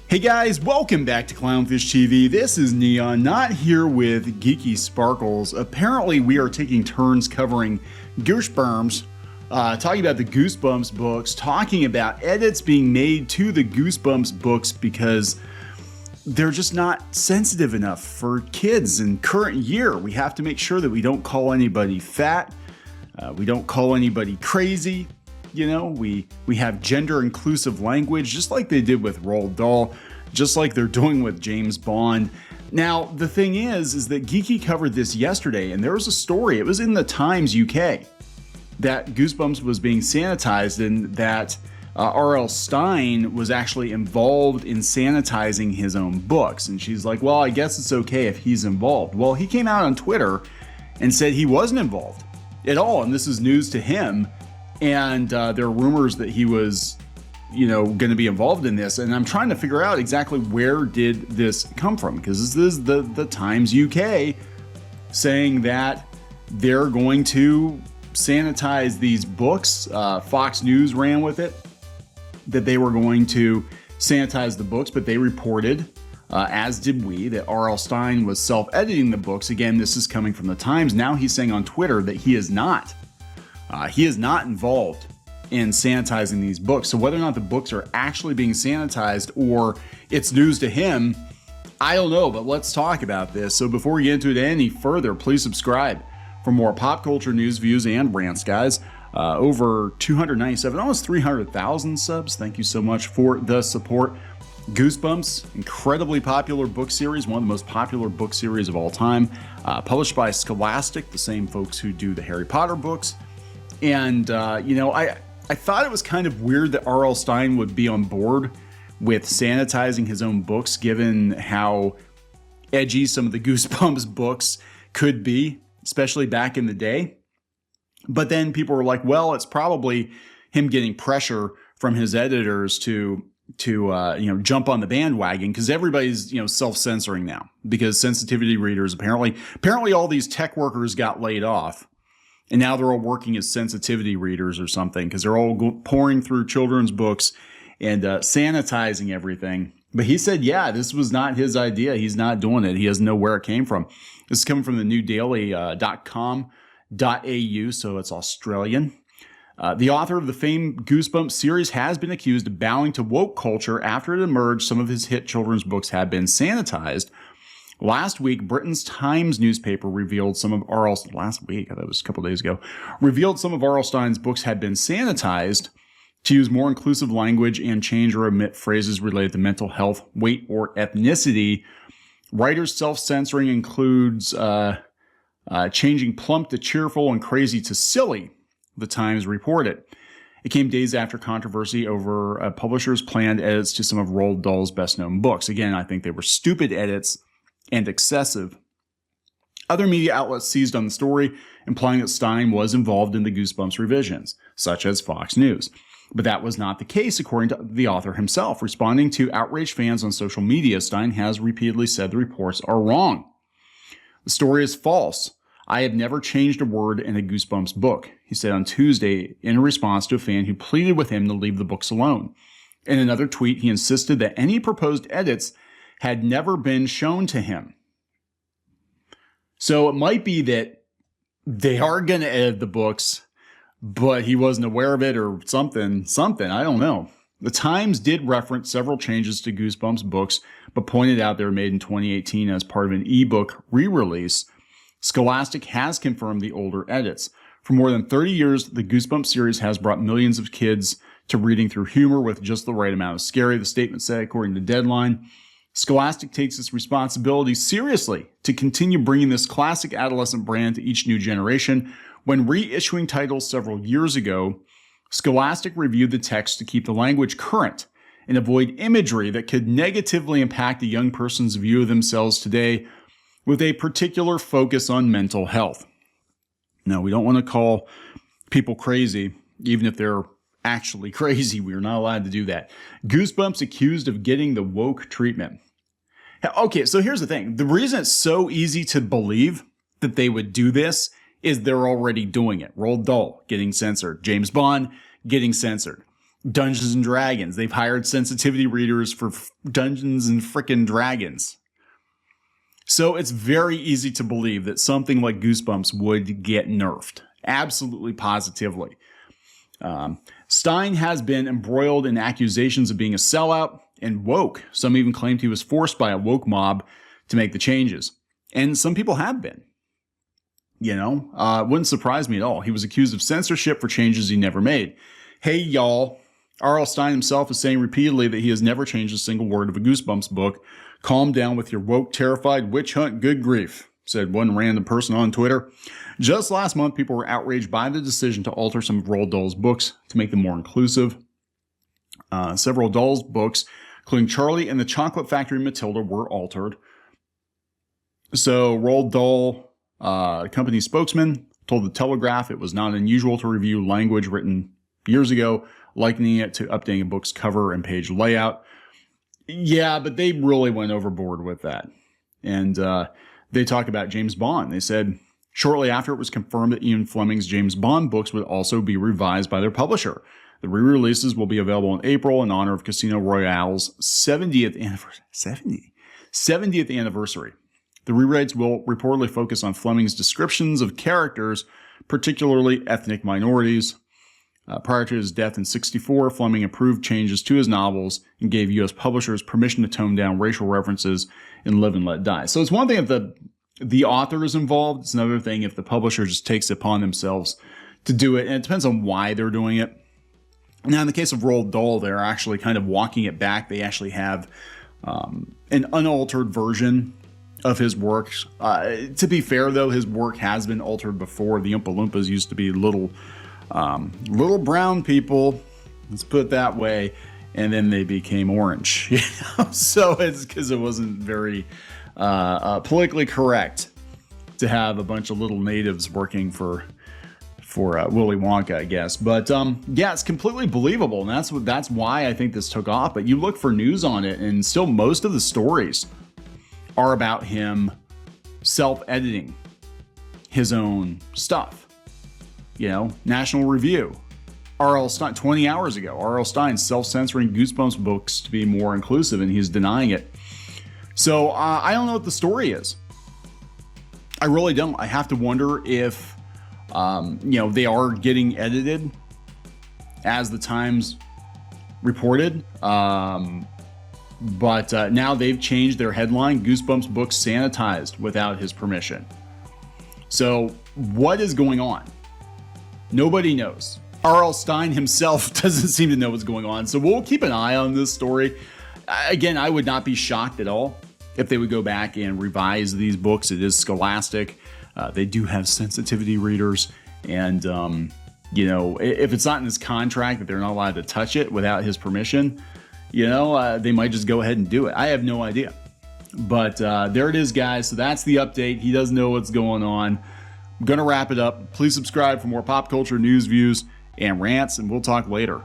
Hey guys, welcome back to Clownfish TV. This is Neon, not here with Geeky Sparkles. Apparently we are taking turns covering Goosebumps, talking about the Goosebumps books, talking about edits being made to the Goosebumps books because they're just not sensitive enough for kids in current year. We have to make sure that we don't call anybody fat, we don't call anybody crazy. You know, we have gender inclusive language, just like they did with Roald Dahl, just like they're doing with James Bond. Now, the thing is that Geeky covered this yesterday, and there was a story, it was in the Times UK, that Goosebumps was being sanitized and that R.L. Stine was actually involved in sanitizing his own books. And she's like, well, I guess it's okay if he's involved. Well, he came out on Twitter and said he wasn't involved at all, and this is news to him. And there are rumors that he was, going to be involved in this. And I'm trying to figure out exactly where did this come from, because this is the Times UK saying that they're going to sanitize these books. Fox News ran with it, that they were going to sanitize the books, but they reported, as did we, that R.L. Stine was self-editing the books. Again, this is coming from the Times. Now he's saying on Twitter that he is not. He is not involved in sanitizing these books. So whether or not the books are actually being sanitized or it's news to him, I don't know, but let's talk about this. So before we get into it any further, please subscribe for more pop culture news, views, and rants, guys. Over 297, almost 300,000 subs. Thank you so much for the support. Goosebumps, incredibly popular book series, one of the most popular book series of all time, published by Scholastic, the same folks who do the Harry Potter books. And, I thought it was kind of weird that R.L. Stine would be on board with sanitizing his own books, given how edgy some of the Goosebumps books could be, especially back in the day. But then people were like, well, it's probably him getting pressure from his editors to jump on the bandwagon, because everybody's, self-censoring now, because sensitivity readers apparently all these tech workers got laid off. And now they're all working as sensitivity readers or something, because they're all pouring through children's books and sanitizing everything. But he said, yeah, this was not his idea. He's not doing it. He doesn't know where it came from. This is coming from the newdaily.com.au, so it's Australian. The author of the famed Goosebumps series has been accused of bowing to woke culture after it emerged some of his hit children's books had been sanitized. Last week, Britain's Times newspaper revealed some of last week, I thought it was a couple days ago, revealed some of R.L. Stine's books had been sanitized to use more inclusive language and change or omit phrases related to mental health, weight, or ethnicity. Writers' self-censoring includes changing plump to cheerful and crazy to silly, the Times reported. It came days after controversy over a publisher's planned edits to some of Roald Dahl's best-known books. Again, I think they were stupid edits and excessive. Other media outlets seized on the story, implying that Stine was involved in the Goosebumps revisions, such as Fox News. But that was not the case, according to the author himself. Responding to outraged fans on social media, Stine has repeatedly said the reports are wrong. The story is false. I have never changed a word in a Goosebumps book, he said on Tuesday in response to a fan who pleaded with him to leave the books alone. In another tweet, he insisted that any proposed edits had never been shown to him. So it might be that they are going to edit the books, but he wasn't aware of it or something, I don't know. The Times did reference several changes to Goosebumps books, but pointed out they were made in 2018 as part of an ebook re-release. Scholastic has confirmed the older edits. For more than 30 years, the Goosebumps series has brought millions of kids to reading through humor with just the right amount of scary, the statement said, according to Deadline. Scholastic takes its responsibility seriously to continue bringing this classic adolescent brand to each new generation. When reissuing titles several years ago, Scholastic reviewed the text to keep the language current and avoid imagery that could negatively impact a young person's view of themselves today, with a particular focus on mental health. Now, we don't want to call people crazy, even if they're actually crazy. We are not allowed to do that. Goosebumps accused of getting the woke treatment. Okay, so here's the thing. The reason it's so easy to believe that they would do this is they're already doing it. Roald Dahl getting censored. James Bond getting censored. Dungeons and Dragons. They've hired sensitivity readers for Dungeons and frickin' Dragons. So it's very easy to believe that something like Goosebumps would get nerfed. Absolutely, positively. Stine has been embroiled in accusations of being a sellout and woke. Some even claimed he was forced by a woke mob to make the changes. And some people have been. You know, it wouldn't surprise me at all. He was accused of censorship for changes he never made. Hey, y'all. R.L. Stine himself is saying repeatedly that he has never changed a single word of a Goosebumps book. Calm down with your woke, terrified witch hunt, good grief, said one random person on Twitter. Just last month, people were outraged by the decision to alter some of Roald Dahl's books to make them more inclusive. Several Dahl's books, including Charlie and the Chocolate Factory Matilda, were altered. So Roald Dahl, company spokesman, told The Telegraph it was not unusual to review language written years ago, likening it to updating a book's cover and page layout. Yeah, but they really went overboard with that. And they talk about James Bond. They said, shortly after it was confirmed that Ian Fleming's James Bond books would also be revised by their publisher. The re-releases will be available in April in honor of Casino Royale's 70th anniversary. The rewrites will reportedly focus on Fleming's descriptions of characters, particularly ethnic minorities. Prior to his death in '64, Fleming approved changes to his novels and gave U.S. publishers permission to tone down racial references in Live and Let Die. So it's one thing if the author is involved. It's another thing if the publisher just takes it upon themselves to do it. And it depends on why they're doing it. Now, in the case of Roald Dahl, they're actually kind of walking it back. They actually have an unaltered version of his works. To be fair, though, his work has been altered before. The Oompa Loompas used to be little brown people, let's put it that way, and then they became orange. You know? So it's because it wasn't very politically correct to have a bunch of little natives working for Willy Wonka, I guess. But yeah, it's completely believable, and that's why I think this took off. But you look for news on it, and still most of the stories are about him self-editing his own stuff. You know, National Review. R.L. Stine, 20 hours ago, R.L. Stine self-censoring Goosebumps books to be more inclusive, and he's denying it. So I don't know what the story is. I really don't. I have to wonder if, they are getting edited as the Times reported. But now they've changed their headline, Goosebumps books sanitized without his permission. So what is going on? Nobody knows. R.L. Stine himself doesn't seem to know what's going on. So we'll keep an eye on this story. Again, I would not be shocked at all if they would go back and revise these books. It is Scholastic. They do have sensitivity readers. And, if it's not in his contract that they're not allowed to touch it without his permission, they might just go ahead and do it. I have no idea. But there it is, guys. So that's the update. He doesn't know what's going on. I'm going to wrap it up. Please subscribe for more pop culture news, views, and rants, and we'll talk later.